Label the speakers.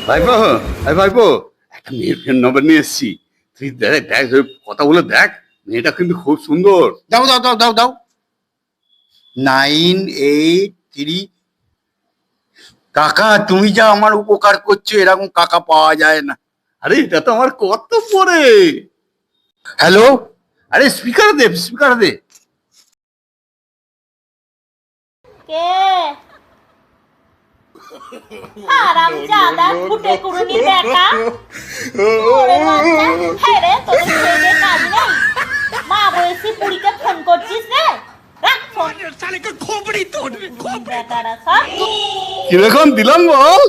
Speaker 1: ভাইপো, ভাইপো, একটা মেয়ের ফোন নম্বর নিয়ে এসেছি। তুই দেখ দেখ, কথা বলে দেখ, মেয়েটা কিন্তু খুব সুন্দর।
Speaker 2: দাও দাও দাও দাও দাও 983। কাকা, তুমি যা আমার উপকার করছো, এরকম কাকা পাওয়া যায় না।
Speaker 1: আরে এটা তো আমার কর্তব্য রে।
Speaker 2: হ্যালো,
Speaker 1: আরে স্পিকার দে, স্পিকার দে।
Speaker 3: কে হারামজাদা ফুটে কুড়ুনি বেটা ওরে বাচ্চা হ্যাঁ রে তোদের ছেলে কাজ নেই মা বয়সী বুড়িকে ফোন করছিস রে রাখ ফোন শালিকে খোপড়ি তোড় বেটারা সব
Speaker 1: কিরকম দিলাম বল?